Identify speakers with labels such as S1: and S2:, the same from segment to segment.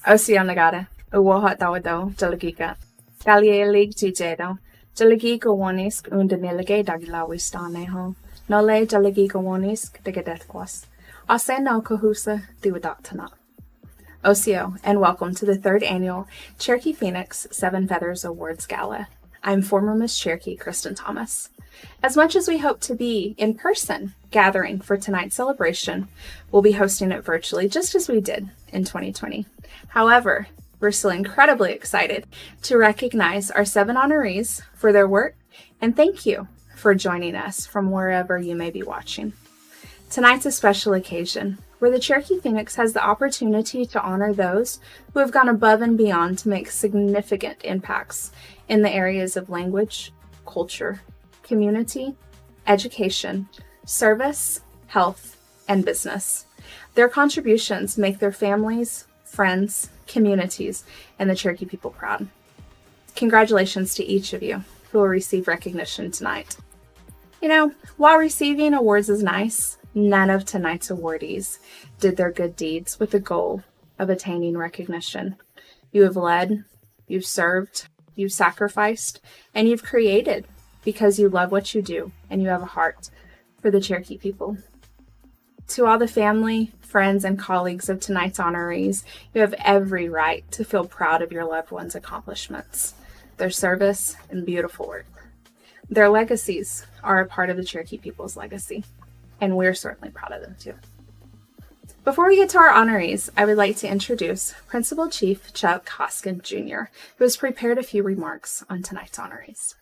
S1: Ocean nagada, uwoha tawado, jalagika. Galielig tijedo, jalagika wonisk undanilage dagilawistane Nole jalagika wonisk digadethquas. Ase no kahusa duadatana. Osio, and welcome to the third annual Cherokee Phoenix Seven Feathers Awards Gala. I'm former Miss Cherokee Kristen Thomas. As much as we hope to be in person gathering for tonight's celebration, we'll be hosting it virtually just as we did in 2020. However, we're still incredibly excited to recognize our 7 honorees for their work and thank you for joining us from wherever you may be watching. Tonight's a special occasion where the Cherokee Phoenix has the opportunity to honor those who have gone above and beyond to make significant impacts in the areas of language, culture, community, education, service, health, and business. Their contributions make their families, friends, communities, and the Cherokee people proud. Congratulations to each of you who will receive recognition tonight. You know, while receiving awards is nice, none of tonight's awardees did their good deeds with the goal of attaining recognition. You have led, you've served, you've sacrificed, and you've created because you love what you do and you have a heart for the Cherokee people. To all the family, friends, and colleagues of tonight's honorees, you have every right to feel proud of your loved ones' accomplishments, their service, and beautiful work. Their legacies are a part of the Cherokee people's legacy, and we're certainly proud of them too. Before we get to our honorees, I would like to introduce Principal Chief Chuck Hoskins Jr., who has prepared a few remarks on tonight's honorees.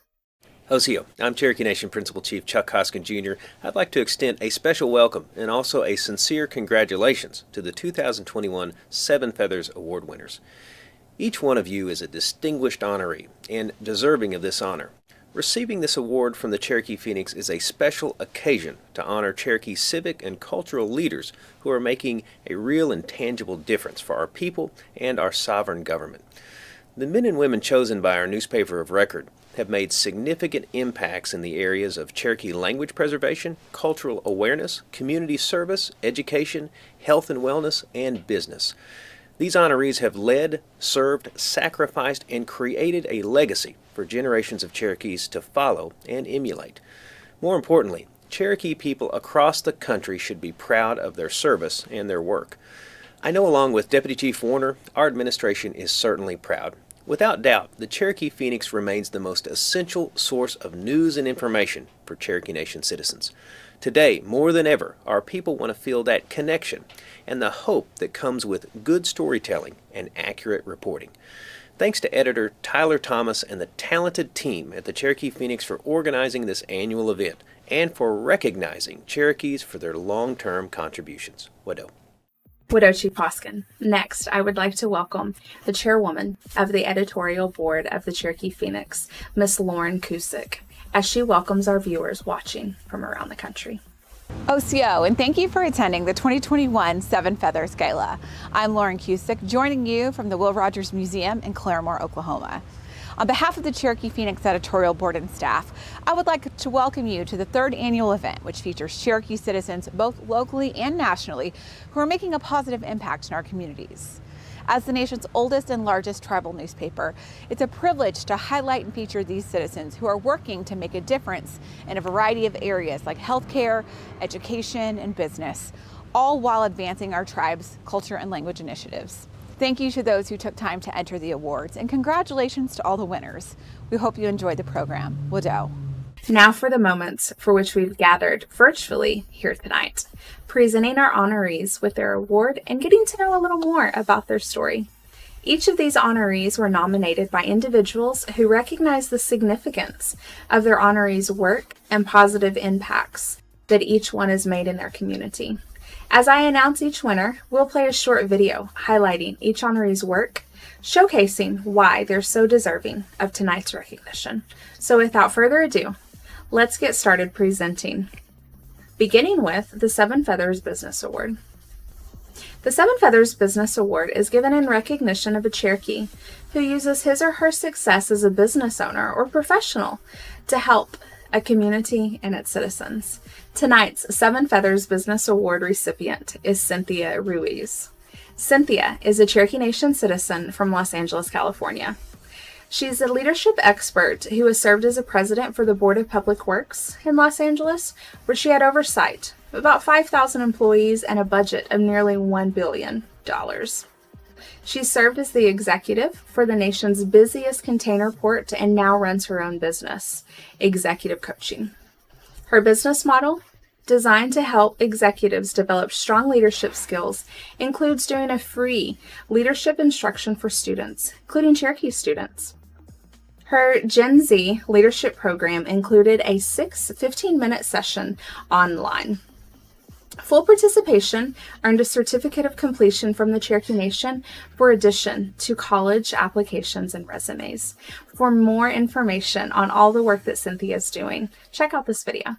S2: Osio, I'm Cherokee Nation Principal Chief Chuck Hoskins Jr. I'd like to extend a special welcome and also a sincere congratulations to the 2021 Seven Feathers Award winners. Each one of you is a distinguished honoree and deserving of this honor. Receiving this award from the Cherokee Phoenix is a special occasion to honor Cherokee civic and cultural leaders who are making a real and tangible difference for our people and our sovereign government. The men and women chosen by our newspaper of record have made significant impacts in the areas of Cherokee language preservation, cultural awareness, community service, education, health and wellness, and business. These honorees have led, served, sacrificed, and created a legacy for generations of Cherokees to follow and emulate. More importantly, Cherokee people across the country should be proud of their service and their work. I know along with Deputy Chief Warner, our administration is certainly proud. Without doubt, the Cherokee Phoenix remains the most essential source of news and information for Cherokee Nation citizens. Today, more than ever, our people want to feel that connection and the hope that comes with good storytelling and accurate reporting. Thanks to editor Tyler Thomas and the talented team at the Cherokee Phoenix for organizing this annual event and for recognizing Cherokees for their long-term contributions. Widow
S1: Chief Hoskins. Next, I would like to welcome the chairwoman of the editorial board of the Cherokee Phoenix, Miss Lauren Cusick, as she welcomes our viewers watching from around the country.
S3: OCO, and thank you for attending the 2021 Seven Feathers Gala. I'm Lauren Cusick, joining you from the Will Rogers Museum in Claremore, Oklahoma. On behalf of the Cherokee Phoenix editorial board and staff, I would like to welcome you to the third annual event, which features Cherokee citizens both locally and nationally who are making a positive impact in our communities. As the nation's oldest and largest tribal newspaper, it's a privilege to highlight and feature these citizens who are working to make a difference in a variety of areas like healthcare, education, and business, all while advancing our tribe's culture and language initiatives. Thank you to those who took time to enter the awards, and congratulations to all the winners. We hope you enjoyed the program. Widow.
S1: Now for the moments for which we've gathered virtually here tonight, presenting our honorees with their award and getting to know a little more about their story. Each of these honorees were nominated by individuals who recognize the significance of their honorees' work and positive impacts that each one has made in their community. As I announce each winner, we'll play a short video highlighting each honoree's work, showcasing why they're so deserving of tonight's recognition. So without further ado, let's get started presenting, beginning with the Seven Feathers Business Award. The Seven Feathers Business Award is given in recognition of a Cherokee who uses his or her success as a business owner or professional to help a community and its citizens. Tonight's Seven Feathers Business Award recipient is Cynthia Ruiz. Cynthia is a Cherokee Nation citizen from Los Angeles, California. She's a leadership expert who has served as a president for the Board of Public Works in Los Angeles, where she had oversight of about 5,000 employees and a budget of nearly $1 billion. She served as the executive for the nation's busiest container port and now runs her own business, Executive Coaching. Her business model, designed to help executives develop strong leadership skills, includes doing a free leadership instruction for students, including Cherokee students. Her Gen Z leadership program included a 15-minute session online. Full participation earned a certificate of completion from the Cherokee Nation for addition to college applications and resumes. For more information on all the work that Cynthia is doing, check out this video.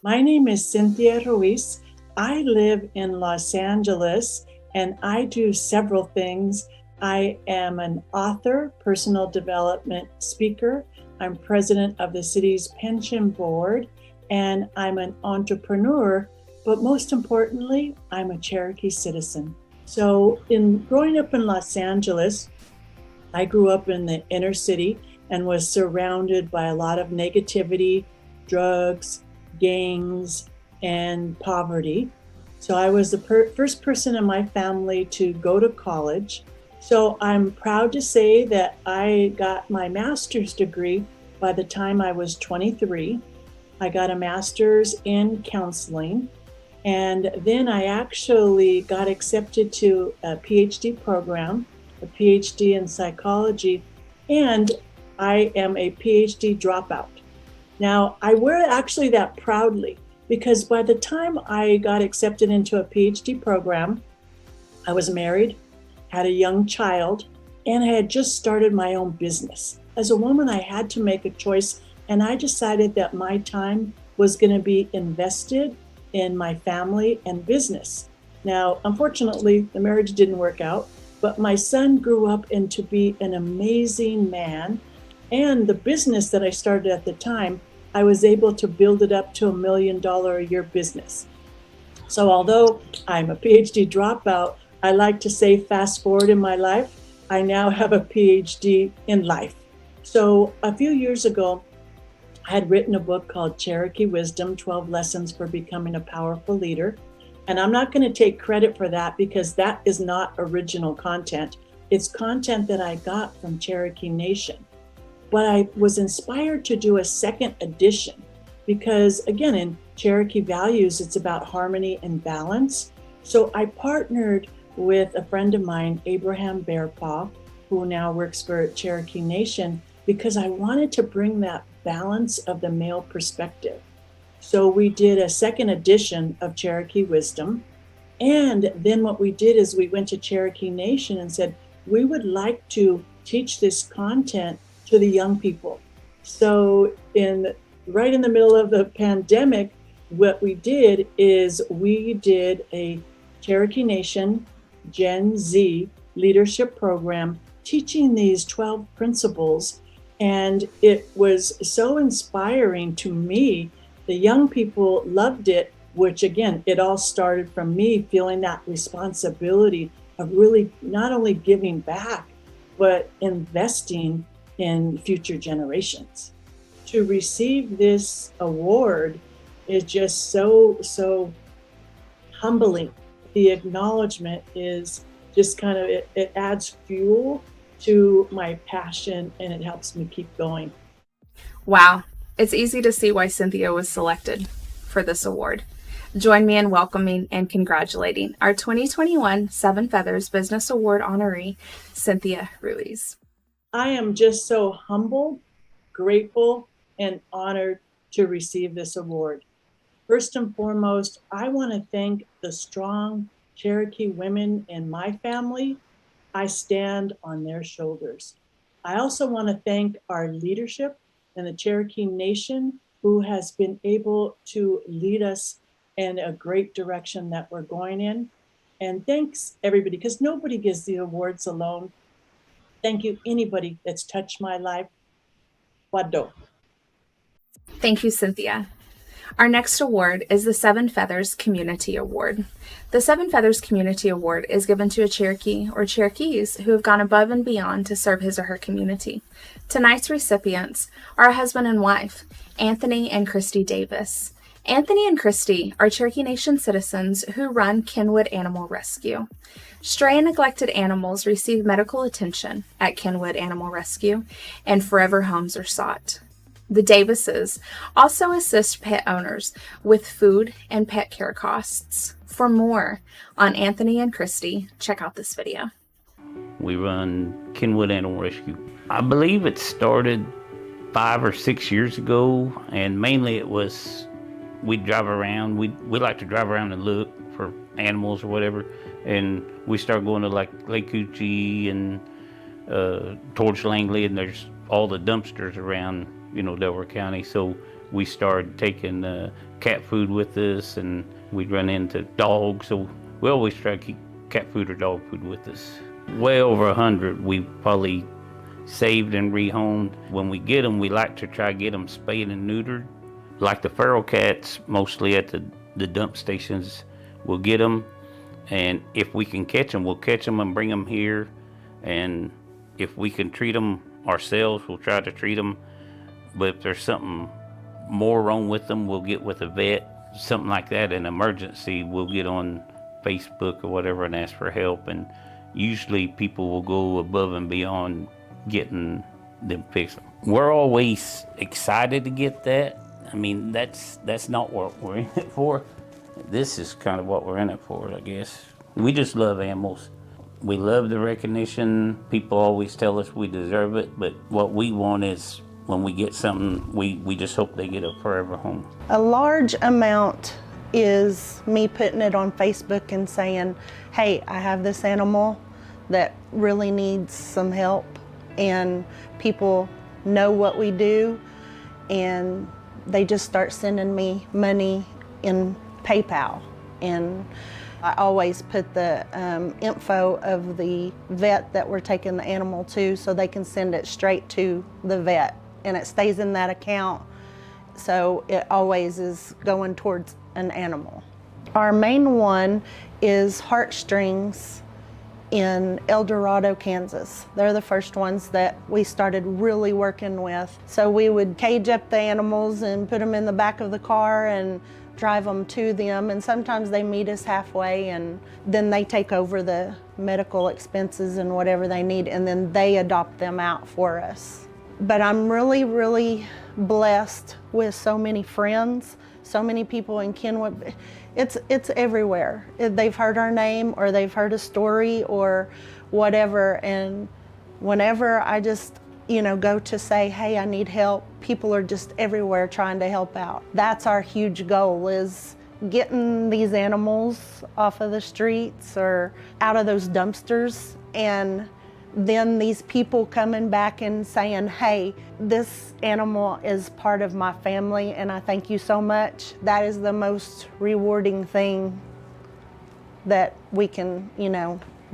S4: My name is Cynthia Ruiz. I live in Los Angeles and I do several things. I am an author, personal development speaker. I'm president of the city's pension board, and I'm an entrepreneur, but most importantly, I'm a Cherokee citizen. So in growing up in Los Angeles, I grew up in the inner city and was surrounded by a lot of negativity, drugs, gangs, and poverty. So I was the first person in my family to go to college. So I'm proud to say that I got my master's degree by the time I was 23. I got a master's in counseling, and then I actually got accepted to a PhD program, a PhD in psychology, and I am a PhD dropout. Now, I wear actually that proudly because by the time I got accepted into a PhD program, I was married, had a young child, and I had just started my own business. As a woman, I had to make a choice, and I decided that my time was going to be invested in my family and business. Now, unfortunately, the marriage didn't work out, but my son grew up into be an amazing man, and the business that I started at the time, I was able to build it up to $1 million a year business. So although I'm a PhD dropout, I like to say fast forward in my life, I now have a PhD in life. So a few years ago, I had written a book called Cherokee Wisdom, 12 Lessons for Becoming a Powerful Leader. And I'm not going to take credit for that because that is not original content. It's content that I got from Cherokee Nation. But I was inspired to do a second edition because, again, in Cherokee values, it's about harmony and balance. So I partnered with a friend of mine, Abraham Bearpaw, who now works for Cherokee Nation, because I wanted to bring that balance of the male perspective. So we did a second edition of Cherokee Wisdom. And then what we did is we went to Cherokee Nation and said, we would like to teach this content to the young people. So right in the middle of the pandemic, what we did is we did a Cherokee Nation Gen Z leadership program teaching these 12 principles. And it was so inspiring to me. The young people loved it, which again, it all started from me feeling that responsibility of really not only giving back, but investing in future generations. To receive this award is just so humbling. The acknowledgement is just kind of, it adds fuel to my passion and it helps me keep going.
S1: Wow, it's easy to see why Cynthia was selected for this award. Join me in welcoming and congratulating our 2021 Seven Feathers Business Award honoree, Cynthia Ruiz.
S4: I am just so humbled, grateful, and honored to receive this award. First and foremost, I want to thank the strong Cherokee women in my family. I stand on their shoulders. I also want to thank our leadership in the Cherokee Nation who has been able to lead us in a great direction that we're going in. And thanks everybody, because nobody gives the awards alone. Thank you, anybody that's touched my life. Wado.
S1: Thank you, Cynthia. Our next award is the Seven Feathers Community Award. The Seven Feathers Community Award is given to a Cherokee or Cherokees who have gone above and beyond to serve his or her community. Tonight's recipients are a husband and wife, Anthony and Christy Davis. Anthony and Christy are Cherokee Nation citizens who run Kenwood Animal Rescue. Stray and neglected animals receive medical attention at Kenwood Animal Rescue, and forever homes are sought. The Davises also assist pet owners with food and pet care costs. For more on Anthony and Christy, check out this video.
S5: We run Kenwood Animal Rescue. I believe it started 5 or 6 years ago, and mainly it was we'd drive around. We like to drive around and look for animals or whatever, and we started going to like Lake Coochie and towards Langley, and there's all the dumpsters around, Delaware County. So we started taking cat food with us, and we'd run into dogs. So we always try to keep cat food or dog food with us. Way over 100 we probably saved and rehomed. When we get them, we like to try to get them spayed and neutered. Like the feral cats, mostly at the dump stations, we'll get them, and if we can catch them, we'll catch them and bring them here. And if we can treat them ourselves, we'll try to treat them. But if there's something more wrong with them, we'll get with a vet, something like that. An emergency, we'll get on Facebook or whatever and ask for help. And usually people will go above and beyond getting them fixed. We're always excited to get that. I mean, that's not what we're in it for. This is kind of what we're in it for, I guess. We just love animals. We love the recognition. People always tell us we deserve it, but what we want is when we get something, we just hope they get a forever home.
S6: A large amount is me putting it on Facebook and saying, hey, I have this animal that really needs some help, and people know what we do, and they just start sending me money in PayPal. And I always put the info of the vet that we're taking the animal to, so they can send it straight to the vet, and it stays in that account, so it always is going towards an animal. Our main one is Heartstrings in El Dorado, Kansas. They're the first ones that we started really working with. So we would cage up the animals and put them in the back of the car and drive them to them, and sometimes they meet us halfway, and then they take over the medical expenses and whatever they need, and then they adopt them out for us. But I'm really, really blessed with so many friends, so many people in Kenwood. It's everywhere. They've heard our name, or they've heard a story or whatever, and whenever I just go to say, hey, I need help, people are just everywhere trying to help out. That's our huge goal, is getting these animals off of the streets or out of those dumpsters, and then these people coming back and saying, hey, this animal is part of my family and I thank you so much. That is the most rewarding thing that we can,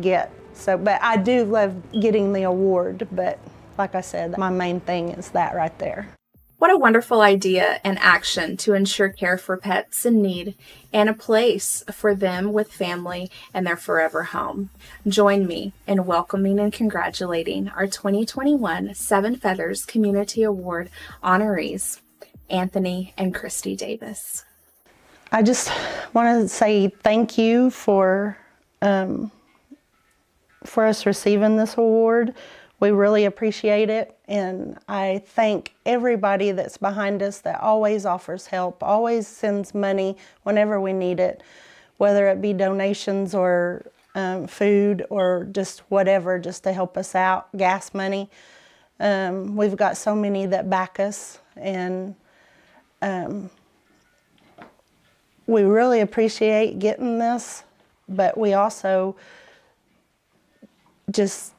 S6: get. So, but I do love getting the award, but like I said, my main thing is that right there.
S1: What a wonderful idea and action to ensure care for pets in need and a place for them with family and their forever home. Join me in welcoming and congratulating our 2021 Seven Feathers Community Award honorees, Anthony and Christy Davis.
S6: I just want to say thank you for us receiving this award. We really appreciate it, and I thank everybody that's behind us that always offers help, always sends money whenever we need it, whether it be donations or food or just whatever, just to help us out, gas money. We've got so many that back us, and we really appreciate getting this, but we also just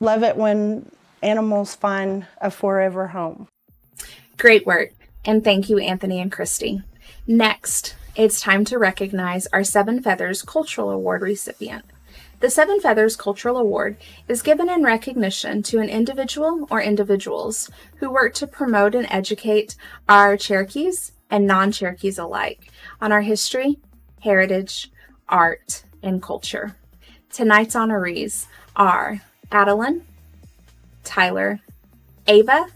S6: love it when animals find a forever home.
S1: Great work, and thank you, Anthony and Christy. Next, it's time to recognize our Seven Feathers Cultural Award recipient. The Seven Feathers Cultural Award is given in recognition to an individual or individuals who work to promote and educate our Cherokees and non-Cherokees alike on our history, heritage, art, and culture. Tonight's honorees are Adeline, Tyler, Ava,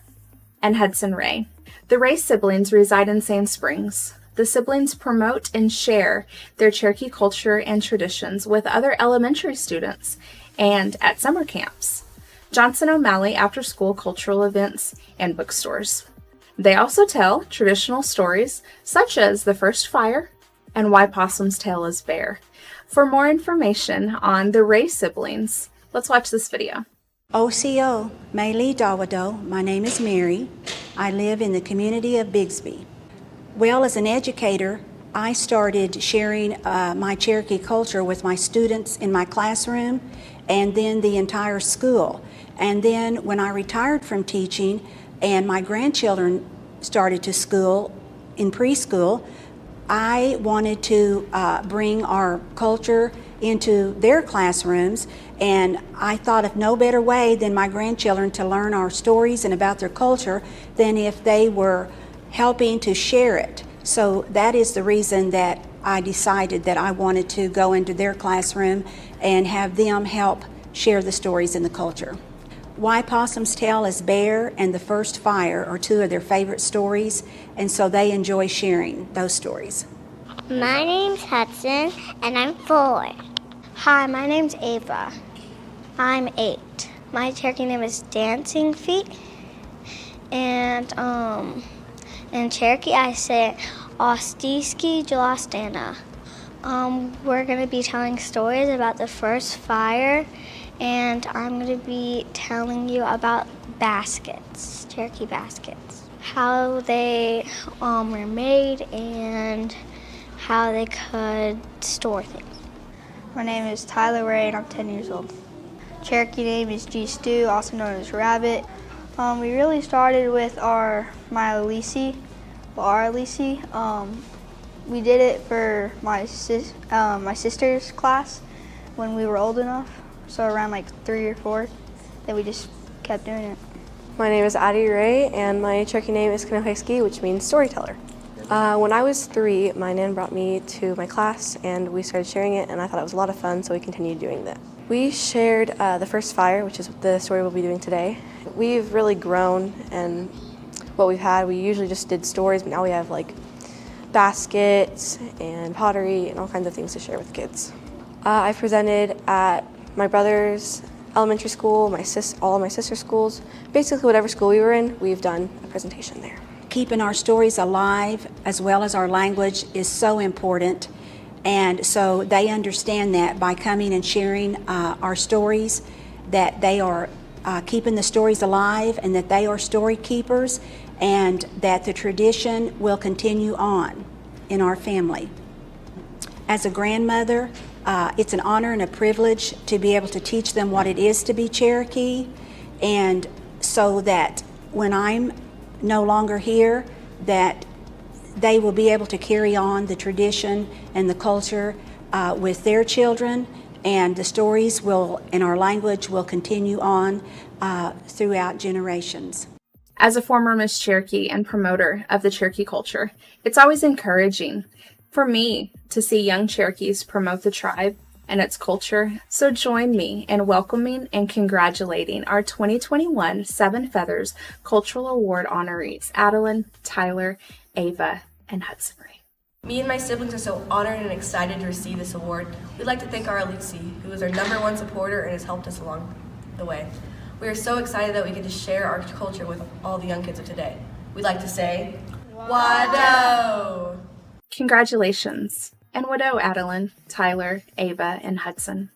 S1: and Hudson Ray. The Ray siblings reside in Sand Springs. The siblings promote and share their Cherokee culture and traditions with other elementary students and at summer camps, Johnson O'Malley after-school cultural events, and bookstores. They also tell traditional stories such as the first fire and why possum's tail is bare. For more information on the Ray siblings, let's watch this video.
S7: OCO, Meili Dawado. My name is Mary. I live in the community of Bigsby. Well, as an educator, I started sharing my Cherokee culture with my students in my classroom and then the entire school. And then when I retired from teaching and my grandchildren started to school in preschool, I wanted to bring our culture into their classrooms, and I thought of no better way than my grandchildren to learn our stories and about their culture than if they were helping to share it. So that is the reason that I decided that I wanted to go into their classroom and have them help share the stories and the culture. Why Possum's Tail is Bare and The First Fire are two of their favorite stories, and so they enjoy sharing those stories.
S8: My name's Hudson, and I'm 4. Hi, my name's Ava. I'm 8. My Cherokee name is Dancing Feet, and in Cherokee I say Ostiski Jalastana. We're going to be telling stories about the first fire, and I'm going to be telling you about baskets, Cherokee baskets, how they were made and how they could store things.
S9: My name is Tyler Ray and I'm 10 years old. Cherokee name is G Stew, also known as Rabbit. We really started with our Alisi. We did it for my sister's class when we were old enough, so around like 3 or 4. Then we just kept doing it.
S10: My name is Addie Ray, and my Cherokee name is Kanoheski, which means storyteller. When I was 3, my nan brought me to my class, and we started sharing it, and I thought it was a lot of fun, so we continued doing that. We shared The First Fire, which is the story we'll be doing today. We've really grown, and what we've had, we usually just did stories, but now we have like baskets and pottery and all kinds of things to share with kids. I presented at my brother's elementary school, all of my sister's schools. Basically, whatever school we were in, we've done a presentation there.
S7: Keeping our stories alive as well as our language is so important, and so they understand that by coming and sharing our stories, that they are keeping the stories alive and that they are story keepers and that the tradition will continue on in our family. As a grandmother, it's an honor and a privilege to be able to teach them what it is to be Cherokee, and so that when I'm no longer here, that they will be able to carry on the tradition and the culture with their children, and the stories and our language will continue on throughout generations.
S1: As a former Miss Cherokee and promoter of the Cherokee culture, it's always encouraging for me to see young Cherokees promote the tribe and its culture. So join me in welcoming and congratulating our 2021 Seven Feathers Cultural Award honorees, Adeline, Tyler, Ava, and Hudson Ray.
S11: Me and my siblings are so honored and excited to receive this award. We'd like to thank our Alisi, who is our #1 supporter and has helped us along the way. We are so excited that we get to share our culture with all the young kids of today. We'd like to say, Wado!
S1: Congratulations, and Wado, Adeline, Tyler, Ava, and Hudson.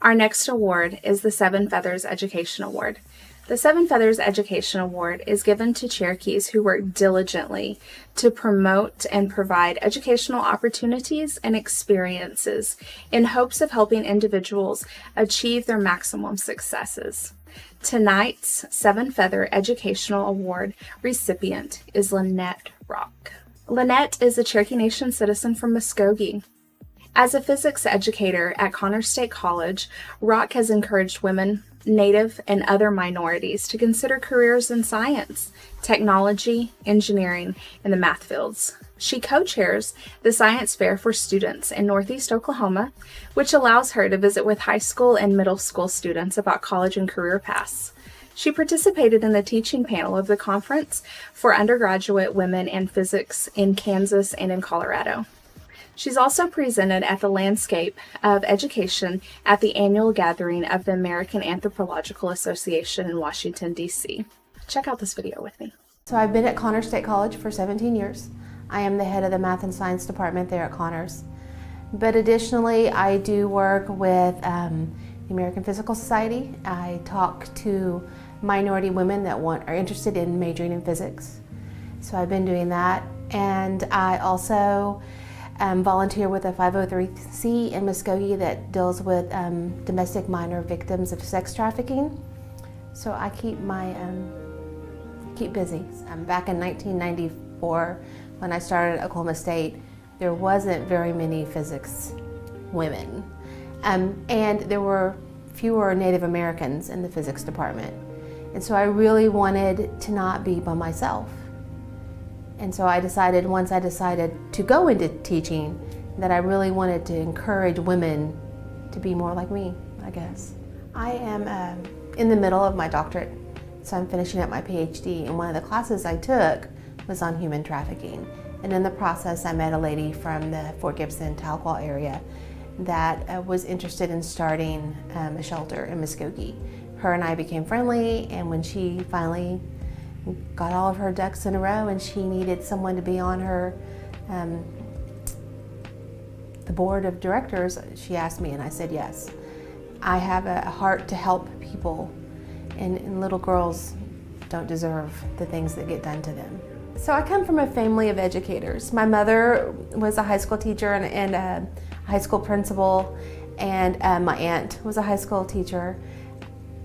S1: Our next award is the Seven Feathers Education Award. The Seven Feathers Education Award is given to Cherokees who work diligently to promote and provide educational opportunities and experiences in hopes of helping individuals achieve their maximum successes. Tonight's Seven Feather Educational Award recipient is Lynette Rock. Lynette is a Cherokee Nation citizen from Muskogee. As a physics educator at Connors State College, Rock has encouraged women, Native, and other minorities to consider careers in science, technology, engineering, and the math fields. She co-chairs the Science Fair for students in Northeast Oklahoma, which allows her to visit with high school and middle school students about college and career paths. She participated in the teaching panel of the conference for undergraduate women in physics in Kansas and in Colorado. She's also presented at the Landscape of Education at the annual gathering of the American Anthropological Association in Washington, D.C. Check out this video with me.
S12: So I've been at Connors State College for 17 years. I am the head of the Math and Science department there at Connors. But additionally, I do work with the American Physical Society. I talk to minority women that are interested in majoring in physics. So I've been doing that. And I also volunteer with a 503c in Muskogee that deals with domestic minor victims of sex trafficking. So I keep busy. Back in 1994, when I started at Oklahoma State, there wasn't very many physics women. And there were fewer Native Americans in the physics department. And so I really wanted to not be by myself. And so once I decided to go into teaching, that I really wanted to encourage women to be more like me, I guess. I am in the middle of my doctorate, so I'm finishing up my PhD, and one of the classes I took was on human trafficking. And in the process, I met a lady from the Fort Gibson, Tahlequah area that was interested in starting a shelter in Muskogee. Her and I became friendly, and when she finally got all of her ducks in a row and she needed someone to be on her the board of directors, she asked me and I said yes. I have a heart to help people, and little girls don't deserve the things that get done to them. So I come from a family of educators. My mother was a high school teacher and a high school principal, and my aunt was a high school teacher.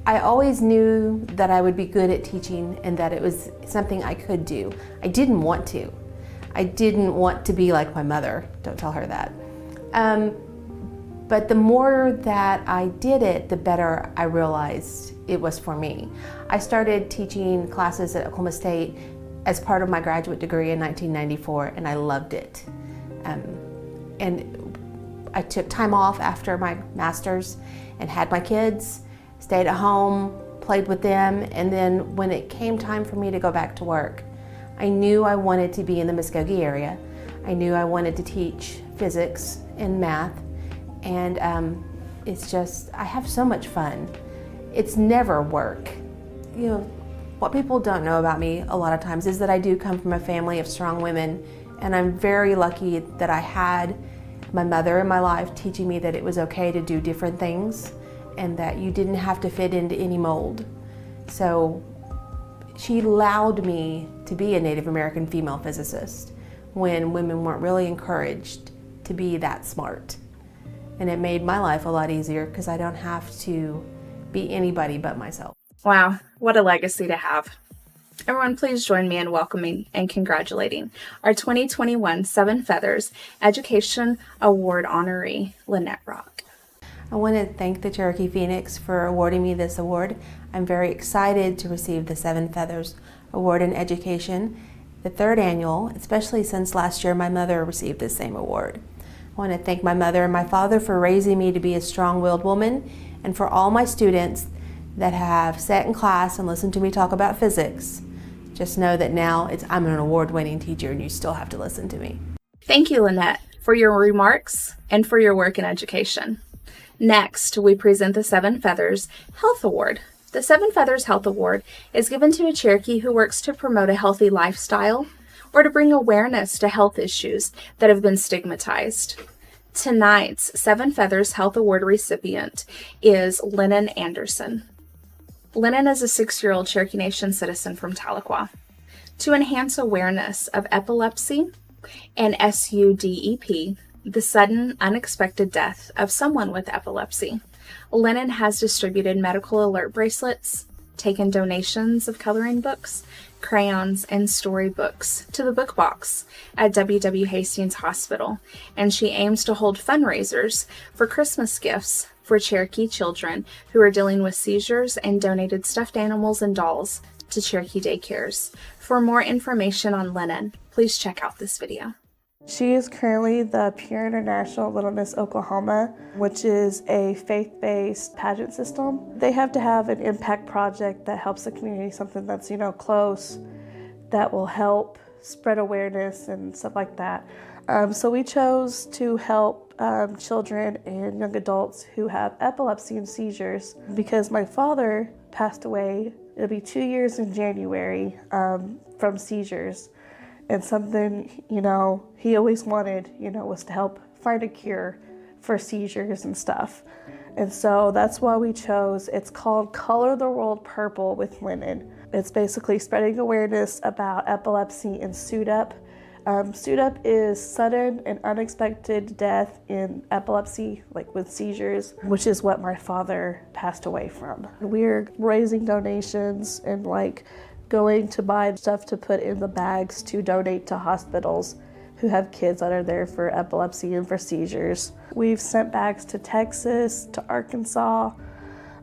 S12: I always knew that I would be good at teaching and that it was something I could do. I didn't want to. I didn't want to be like my mother. Don't tell her that. But the more that I did it, the better I realized it was for me. I started teaching classes at Oklahoma State as part of my graduate degree in 1994, and I loved it. And I took time off after my master's and had my kids, stayed at home, played with them, and then when it came time for me to go back to work, I knew I wanted to be in the Muskogee area. I knew I wanted to teach physics and math, and it's just, I have so much fun. It's never work. You know, what people don't know about me a lot of times is that I do come from a family of strong women, and I'm very lucky that I had my mother in my life teaching me that it was okay to do different things and that you didn't have to fit into any mold. So she allowed me to be a Native American female physicist when women weren't really encouraged to be that smart. And it made my life a lot easier because I don't have to be anybody but myself.
S1: Wow, what a legacy to have. Everyone, please join me in welcoming and congratulating our 2021 Seven Feathers Education Award honoree, Lynette Rock.
S12: I want to thank the Cherokee Phoenix for awarding me this award. I'm very excited to receive the Seven Feathers Award in Education, the third annual, especially since last year my mother received the same award. I want to thank my mother and my father for raising me to be a strong-willed woman, and for all my students that have sat in class and listened to me talk about physics. Just know that now I'm an award-winning teacher and you still have to listen to me.
S1: Thank you, Lynette, for your remarks and for your work in education. Next, we present the Seven Feathers Health Award. The Seven Feathers Health Award is given to a Cherokee who works to promote a healthy lifestyle or to bring awareness to health issues that have been stigmatized. Tonight's Seven Feathers Health Award recipient is Lennon Anderson. Lennon is a 6-year-old Cherokee Nation citizen from Tahlequah. To enhance awareness of epilepsy and SUDEP, the sudden, unexpected death of someone with epilepsy, Lennon has distributed medical alert bracelets, taken donations of coloring books, crayons, and storybooks to the book box at W.W. Hastings Hospital, and she aims to hold fundraisers for Christmas gifts for Cherokee children who are dealing with seizures and donated stuffed animals and dolls to Cherokee daycares. For more information on Lennon, please check out this video.
S13: She is currently the Pure International Little Miss Oklahoma, which is a faith-based pageant system. They have to have an impact project that helps the community, something that's, close, that will help spread awareness and stuff like that. So we chose to help children and young adults who have epilepsy and seizures because my father passed away. It'll be 2 years in January from seizures. And something, he always wanted, was to help find a cure for seizures and stuff. And so that's why we chose, it's called Color the World Purple with Lennon. It's basically spreading awareness about epilepsy and SUDEP. SUDEP is sudden and unexpected death in epilepsy, like with seizures, which is what my father passed away from. We're raising donations and going to buy stuff to put in the bags to donate to hospitals who have kids that are there for epilepsy and for seizures. We've sent bags to Texas, to Arkansas,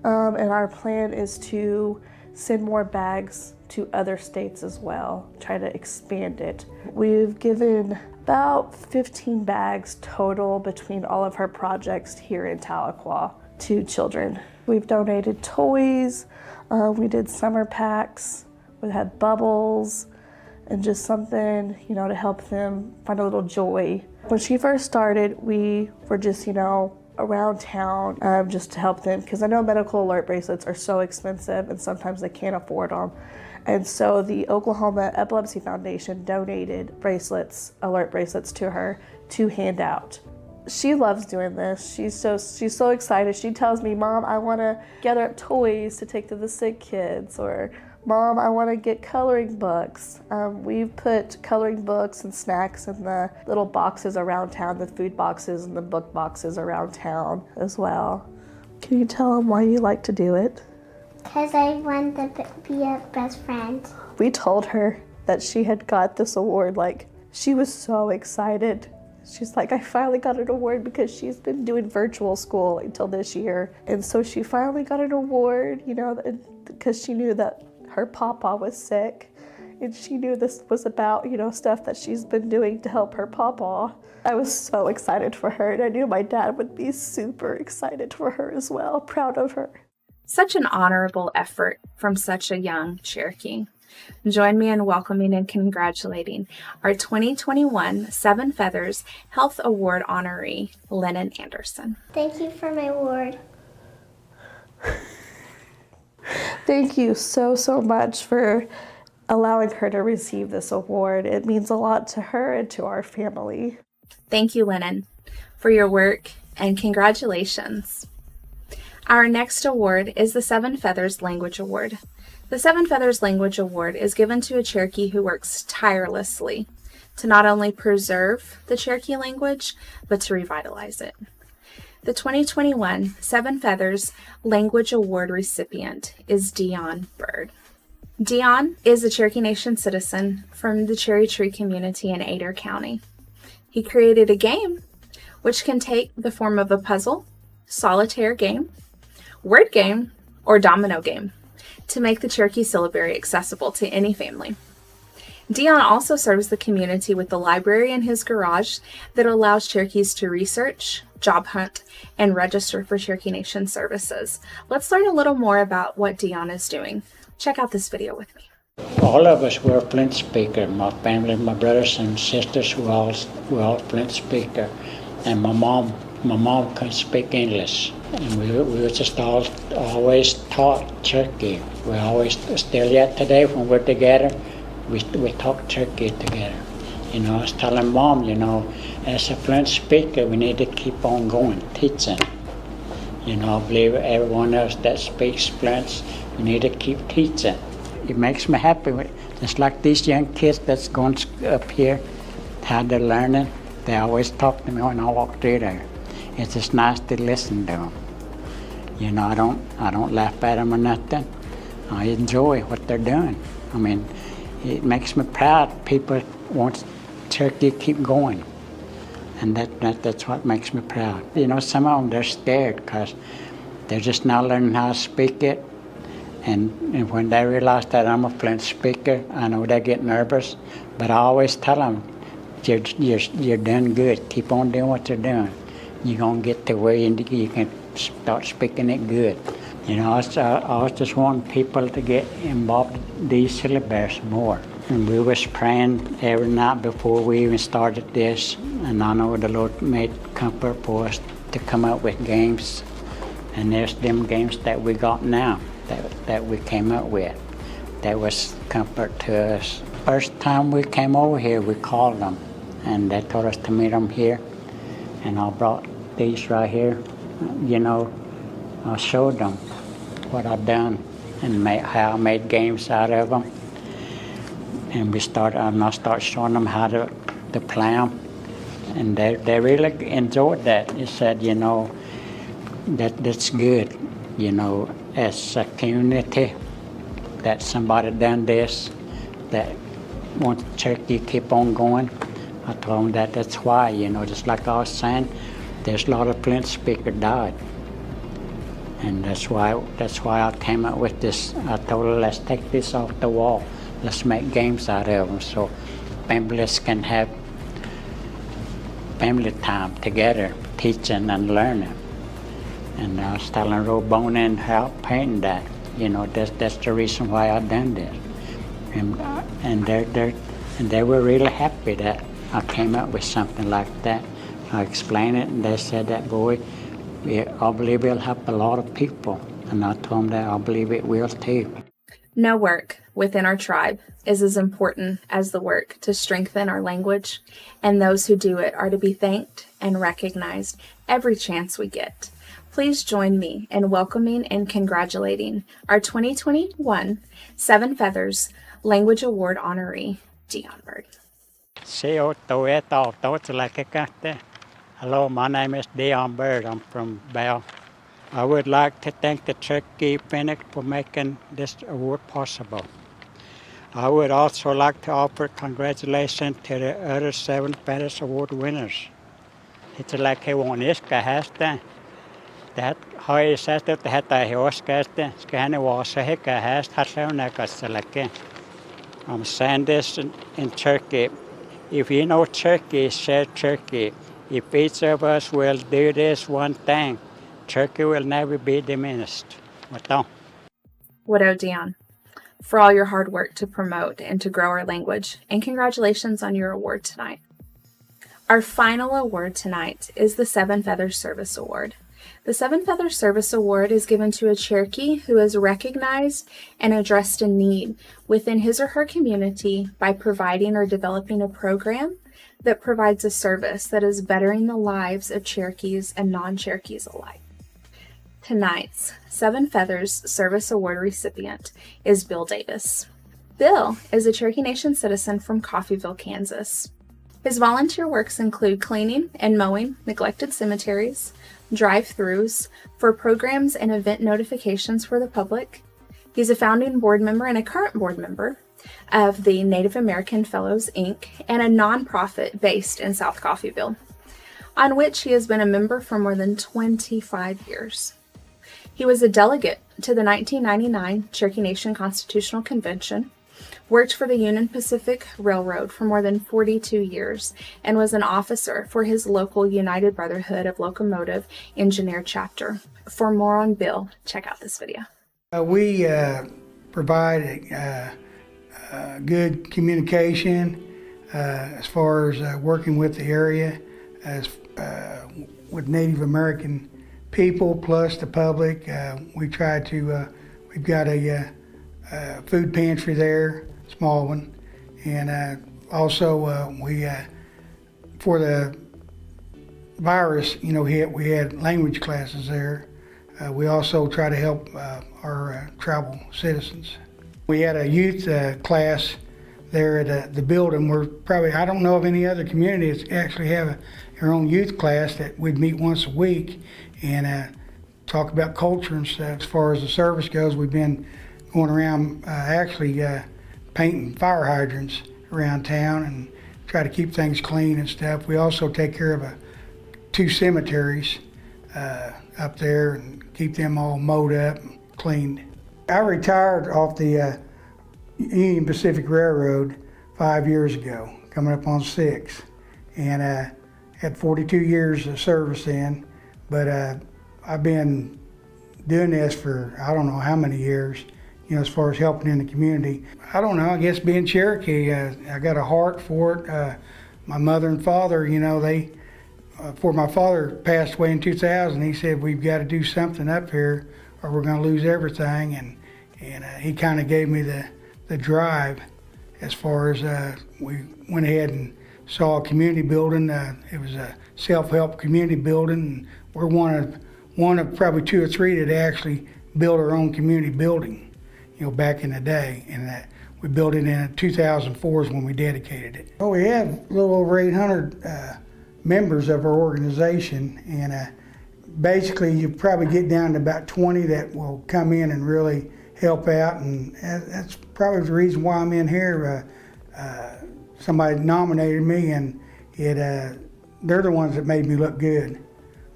S13: and our plan is to send more bags to other states as well, try to expand it. We've given about 15 bags total between all of her projects here in Tahlequah to children. We've donated toys, we did summer packs, we had bubbles, and just something, to help them find a little joy. When she first started, we were just, around town just to help them, because I know medical alert bracelets are so expensive and sometimes they can't afford them. And so the Oklahoma Epilepsy Foundation donated alert bracelets to her to hand out. She loves doing this. She's so excited. She tells me, "Mom, I want to gather up toys to take to the sick kids," or "Mom, I want to get coloring books." We've put coloring books and snacks in the little boxes around town, the food boxes and the book boxes around town as well. Can you tell them why you like to do it?
S8: Because I want to be a best friend.
S13: We told her that she had got this award, she was so excited. She's like, "I finally got an award," because she's been doing virtual school until this year. And so she finally got an award, because she knew that her papa was sick, and she knew this was about, stuff that she's been doing to help her papa. I was so excited for her, and I knew my dad would be super excited for her as well, proud of her.
S1: Such an honorable effort from such a young Cherokee. Join me in welcoming and congratulating our 2021 Seven Feathers Health Award honoree, Lennon Anderson.
S8: Thank you for my award.
S13: Thank you so much for allowing her to receive this award. It means a lot to her and to our family.
S1: Thank you, Lennon, for your work, and congratulations. Our next award is the Seven Feathers Language Award. The Seven Feathers Language Award is given to a Cherokee who works tirelessly to not only preserve the Cherokee language, but to revitalize it. The 2021 Seven Feathers Language Award recipient is Dion Bird. Dion is a Cherokee Nation citizen from the Cherry Tree community in Adair County. He created a game which can take the form of a puzzle, solitaire game, word game, or domino game to make the Cherokee syllabary accessible to any family. Dion also serves the community with the library in his garage that allows Cherokees to research, job hunt, and register for Cherokee Nation services. Let's learn a little more about what Dion is doing. Check out this video with me.
S14: All of us were Flint speaker. My family, my brothers and sisters were all Flint speaker. And my mom couldn't speak English. And we were just always taught Cherokee. We always, still yet today when we're together, we talk Cherokee together. I was telling Mom, as a Flint speaker, we need to keep on going, teaching. I believe everyone else that speaks Flint, we need to keep teaching. It makes me happy. Just like these young kids that's going up here, how they're learning, they always talk to me when I walk through there. It's just nice to listen to them. I don't laugh at them or nothing. I enjoy what they're doing. It makes me proud. People want Cherokee to keep going. And that's what makes me proud. You know, some of them, they're scared because they're just not learning how to speak it. And when they realize that I'm a fluent speaker, I know they get nervous. But I always tell them, you're doing good. Keep on doing what you're doing. You're going to get to where you can start speaking it good. You know, I was just wanting people to get involved in these syllables more. And we was praying every night before we even started this. And I know the Lord made comfort for us to come up with games. And there's them games that we got now that we came up with. That was comfort to us. First time we came over here, we called them. And they told us to meet them here. And I brought these right here. You know, I showed them what I've done and how I made games out of them. And I started showing them how to play them. And they really enjoyed that. They said, you know, that's good, you know, as a community, that somebody done this, that wants Cherokee keep on going. I told them that's why, you know, just like I was saying, there's a lot of fluent speakers died. And that's why I came up with this. I told her, let's take this off the wall. Let's make games out of them so families can have family time together, teaching and learning. And I was telling Robona and help painting that. You know, that's the reason why I done this. And they were really happy that I came up with something like that. I explained it, and they said that, boy, I believe it'll help a lot of people. And I told them that I believe it will too.
S1: No work within our tribe is as important as the work to strengthen our language, and those who do it are to be thanked and recognized every chance we get. Please join me in welcoming and congratulating our 2021 Seven Feathers Language Award honoree, Dion Bird.
S14: Hello, my name is Dion Bird. I'm from Bell. I would like to thank the Cherokee Phoenix for making this award possible. I would also like to offer congratulations to the other Seven Feathers Award winners. It's like he won this guy. That high says that the head I was casting, scanning was a hick I has Hasanaka. I'm saying this in Cherokee. If you know Cherokee, share Cherokee. If each of us will do this one thing, Cherokee will never be diminished.
S1: Widow Dion, for all your hard work to promote and to grow our language, and congratulations on your award tonight. Our final award tonight is the Seven Feathers Service Award. The Seven Feathers Service Award is given to a Cherokee who has recognized and addressed a need within his or her community by providing or developing a program that provides a service that is bettering the lives of Cherokees and non-Cherokees alike. Tonight's Seven Feathers Service Award recipient is Bill Davis. Bill is a Cherokee Nation citizen from Coffeyville, Kansas. His volunteer works include cleaning and mowing neglected cemeteries, drive-thrus for programs and event notifications for the public. He's a founding board member and a current board member of the Native American Fellows, Inc., and a nonprofit based in South Coffeyville, on which he has been a member for more than 25 years. He was a delegate to the 1999 Cherokee Nation Constitutional Convention, worked for the Union Pacific Railroad for more than 42 years, and was an officer for his local United Brotherhood of Locomotive Engineer chapter. For more on Bill, check out this video.
S15: We provide good communication as far as working with the area, as with Native American people plus the public. We try to, we've got a food pantry there, small one, and also we, for the virus, you know, we had language classes there. We also try to help our tribal citizens. We had a youth class there at the building. We're probably, I don't know of any other communities that actually have their own youth class that we'd meet once a week and talk about culture and stuff. As far as the service goes, we've been going around actually painting fire hydrants around town and try to keep things clean and stuff. We also take care of 2 cemeteries up there and keep them all mowed up and cleaned. I retired off the Union Pacific Railroad 5 years ago, coming up on 6, and had 42 years of service then, but I've been doing this for I don't know how many years, as far as helping in the community. I don't know, I guess being Cherokee, I got a heart for it. My mother and father, before my father passed away in 2000, he said, we've got to do something up here or we're going to lose everything, and he kind of gave me the drive as far as we went ahead and saw a community building. It was a self-help community building, and we're one of probably 2 or 3 that actually built our own community building, back in the day, and we built it in 2004 is when we dedicated it. Well, we have a little over 800 members of our organization, and basically you probably get down to about 20 that will come in and really help out, and that's probably the reason why I'm in here. Somebody nominated me, and they're the ones that made me look good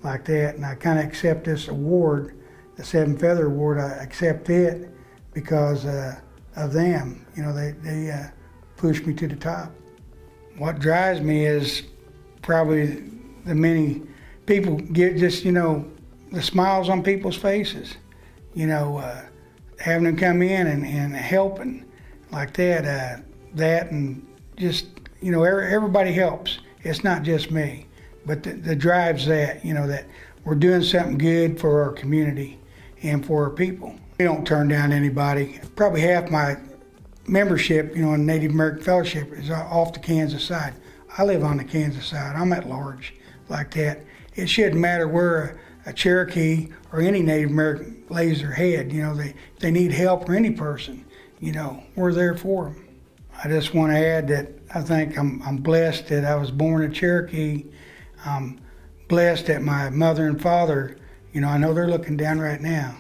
S15: like that, and I kind of accept this award, the 7 Feather Award. I accept it because of them. They pushed me to the top. What drives me is probably the many people get just, the smiles on people's faces, having them come in and helping like that, and just, everybody helps. It's not just me, but the drive's that, that we're doing something good for our community and for our people. We don't turn down anybody. Probably half my membership, in Native American Fellowship is off the Kansas side. I live on the Kansas side. I'm at large like that. It shouldn't matter where a Cherokee or any Native American lays their head. They need help, or any person, we're there for them. I just want to add that I think I'm blessed that I was born a Cherokee. I'm blessed that my mother and father, I know they're looking down right now,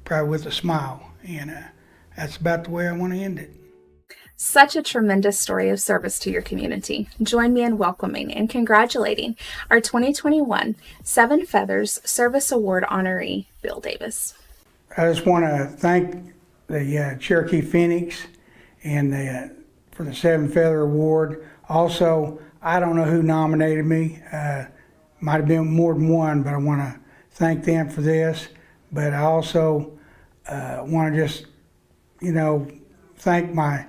S15: probably with a smile. And that's about the way I want to end it.
S1: Such a tremendous story of service to your community. Join me in welcoming and congratulating our 2021 7 Feathers Service Award honoree, Bill Davis.
S15: I just want to thank the Cherokee Phoenix and for the 7 Feather Award. Also, I don't know who nominated me. Might have been more than one, but I want to thank them for this. But I also want to just, thank my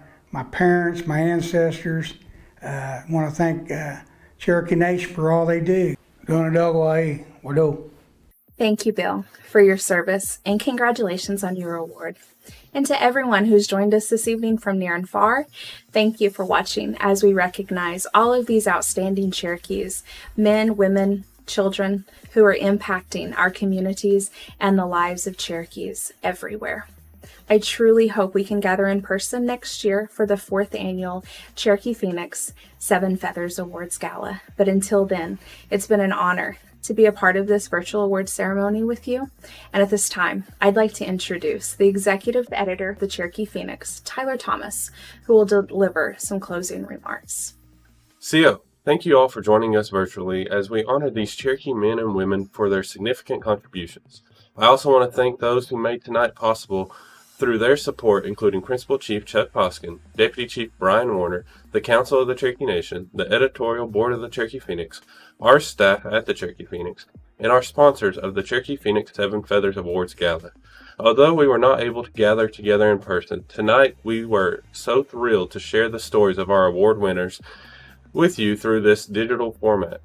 S15: parents, my ancestors. I want to thank Cherokee Nation for all they do.
S1: Thank you, Bill, for your service, and congratulations on your award. And to everyone who's joined us this evening from near and far, thank you for watching as we recognize all of these outstanding Cherokees, men, women, children, who are impacting our communities and the lives of Cherokees everywhere. I truly hope we can gather in person next year for the 4th annual Cherokee Phoenix 7 Feathers Awards Gala. But until then, it's been an honor to be a part of this virtual awards ceremony with you. And at this time, I'd like to introduce the executive editor of the Cherokee Phoenix, Tyler Thomas, who will deliver some closing remarks.
S16: CO, thank you all for joining us virtually as we honor these Cherokee men and women for their significant contributions. I also want to thank those who made tonight possible through their support, including Principal Chief Chuck Hoskins, Deputy Chief Brian Warner, the Council of the Cherokee Nation, the Editorial Board of the Cherokee Phoenix, our staff at the Cherokee Phoenix, and our sponsors of the Cherokee Phoenix 7 Feathers Awards Gala. Although we were not able to gather together in person, tonight we were so thrilled to share the stories of our award winners with you through this digital format.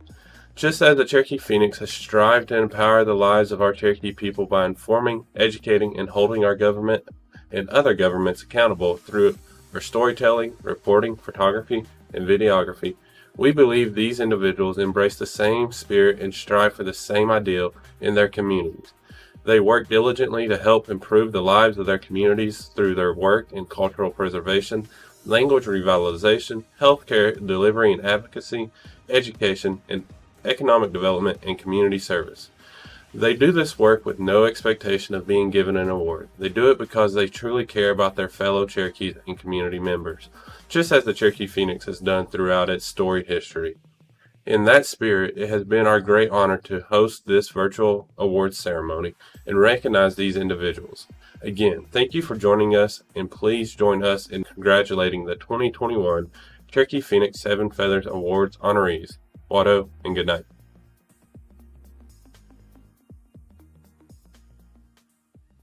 S16: Just as the Cherokee Phoenix has strived to empower the lives of our Cherokee people by informing, educating, and holding our government and other governments accountable through our storytelling, reporting, photography, and videography, we believe these individuals embrace the same spirit and strive for the same ideal in their communities. They work diligently to help improve the lives of their communities through their work in cultural preservation, language revitalization, healthcare delivery and advocacy, education, and economic development and community service. They do this work with no expectation of being given an award. They do it because they truly care about their fellow Cherokees and community members, just as the Cherokee Phoenix has done throughout its storied history. In that spirit, it has been our great honor to host this virtual awards ceremony and recognize these individuals. Again, thank you for joining us, and please join us in congratulating the 2021 Cherokee Phoenix 7 Feathers Awards honorees. Watto, and good night.